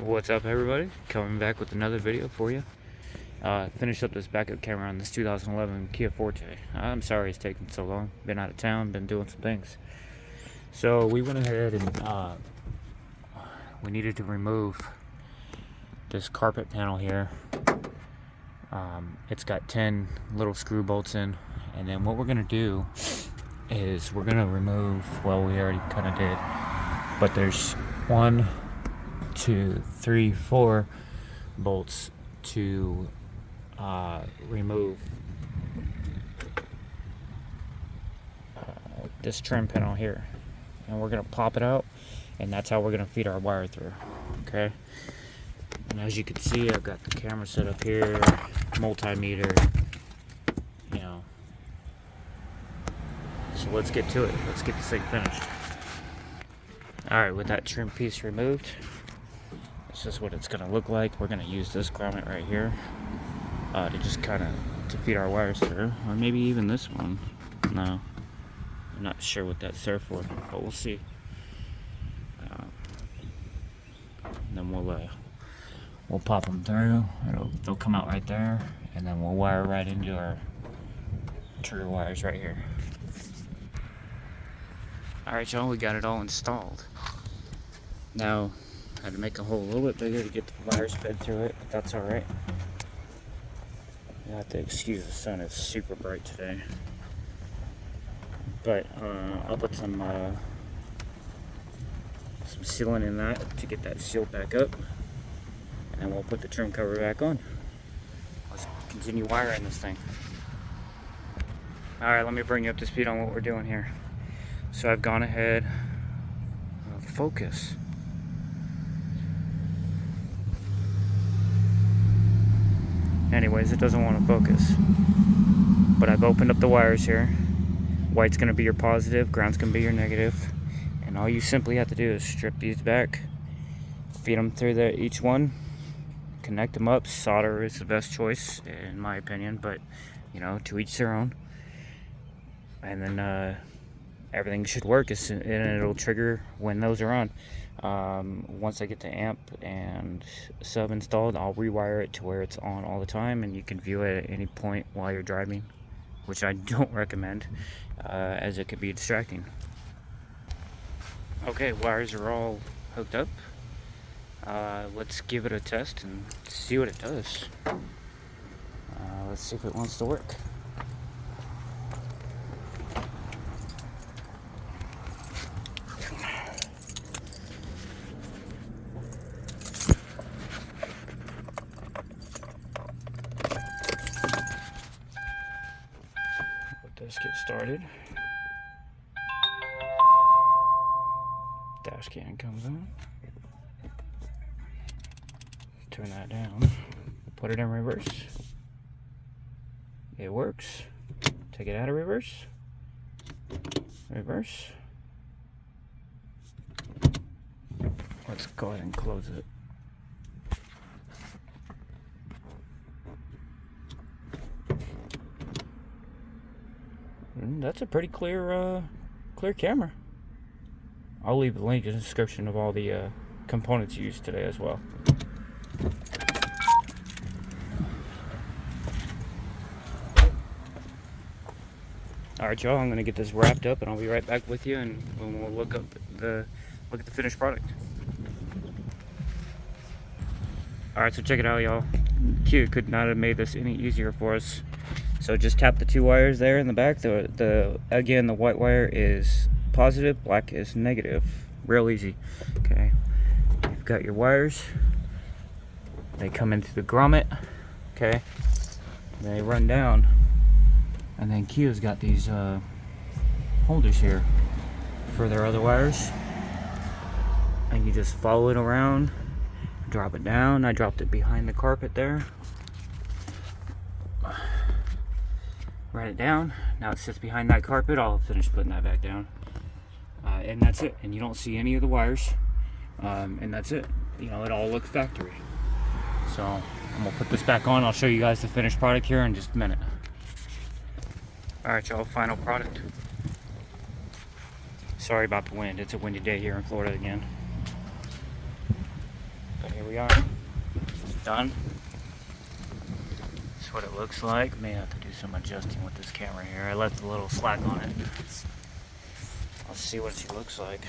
What's up, everybody? Coming back with another video for you. Finished up this backup camera on this 2011 Kia Forte. I'm sorry it's taking so long. Been out of town, been doing some things. So we went ahead and we needed to remove this carpet panel here. It's got 10 little screw bolts in, and then what we're gonna do is we're gonna remove, well, we already kind of did, but there's 1, 2, 3, 4 bolts to remove this trim panel here, and we're gonna pop it out, and that's how we're gonna feed our wire through. Okay, and as you can see, I've got the camera set up here, multimeter, you know. So let's get to it. Let's get this thing finished. Alright, with that trim piece removed, this is what it's going to look like. We're going to use this grommet right here to just kind of to feed our wires through, or maybe even this one. No, I'm not sure what that's there for, but we'll see. Then we'll pop them through. They'll come out right there, and then we'll wire right into our trigger wires right here. Alright, y'all, we got it all installed. Now, I had to make a hole a little bit bigger to get the wires fed through it, but that's alright. You have to excuse the sun, it's super bright today. But I'll put some sealant in that to get that sealed back up, and then we'll put the trim cover back on. Let's continue wiring this thing. Alright, let me bring you up to speed on what we're doing here. So I've gone ahead, focus. Anyways, it doesn't want to focus. But I've opened up the wires here. White's going to be your positive, ground's going to be your negative. And all you simply have to do is strip these back, feed them through each one, connect them up. Solder is the best choice, in my opinion, but, you know, to each their own. And then, everything should work, and it'll trigger when those are on. Once I get the amp and sub installed, I'll rewire it to where it's on all the time, and you can view it at any point while you're driving, which I don't recommend, as it could be distracting. Okay, wires are all hooked up. Let's give it a test and see what it does. Let's see if it wants to work. Let's get started. Dash cam comes on. Turn that down. Put it in reverse. It works. Take it out of reverse. Reverse. Let's go ahead and close it. That's a pretty clear camera. I'll leave a link in the description of all the components used today as well. Alright, y'all, I'm gonna get this wrapped up, and I'll be right back with you, and we'll look at the finished product. Alright, so check it out, y'all. Kia could not have made this any easier for us. So just tap the 2 wires there in the back. Again, the white wire is positive, black is negative. Real easy. Okay. You've got your wires. They come into the grommet. Okay. They run down. And then Kia's got these holders here for their other wires. And you just follow it around, drop it down. I dropped it behind the carpet there. Write it down. Now it sits behind that carpet. I'll finish putting that back down. And that's it. And you don't see any of the wires. And that's it. You know, it all looks factory. So I'm gonna put this back on. I'll show you guys the finished product here in just a minute. Alright, y'all, final product. Sorry about the wind. It's a windy day here in Florida again. But here we are. It's done. That's what it looks like. May have to do some adjusting with this camera here. I left a little slack on it. Let's see what she looks like.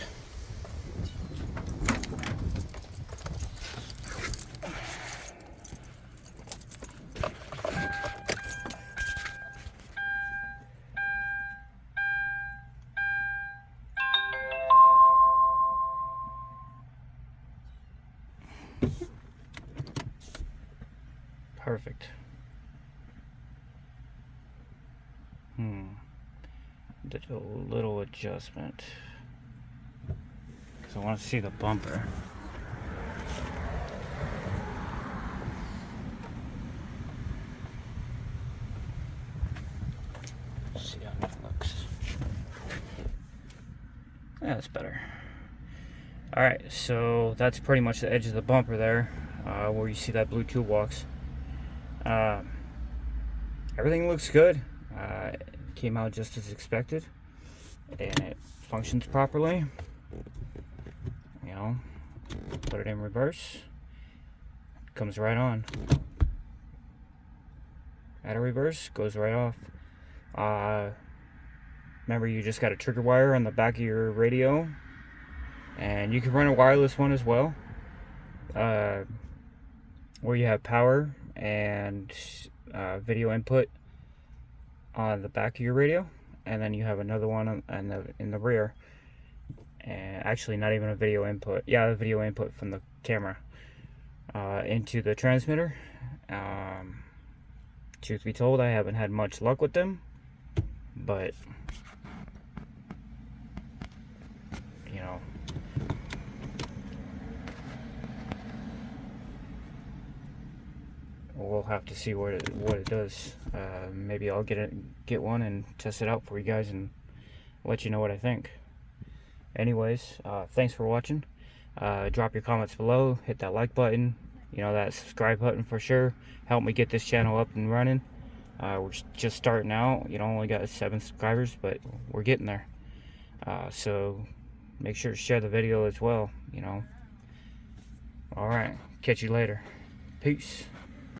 Perfect. Did a little adjustment because I want to see the bumper. See how that looks. Yeah, that's better. All right, so that's pretty much the edge of the bumper there, where you see that blue toolbox. Everything looks good. It came out just as expected, and it functions properly. You know, put it in reverse, comes right on. At a reverse, goes right off. Remember, you just got a trigger wire on the back of your radio, and you can run a wireless one as well, where you have power and video input on the back of your radio, and then you have another one in the rear, and actually not even a video input. Yeah, the video input from the camera into the transmitter. Truth be told, I haven't had much luck with them, but you know, we'll have to see what it does. Maybe I'll get one and test it out for you guys and let you know what I think. Anyways, thanks for watching. Drop your comments below, hit that like button, you know, that subscribe button for sure. Help me get this channel up and running. We're just starting out, you know, only got 7 subscribers, but we're getting there. So make sure to share the video as well, you know. All right, catch you later. Peace.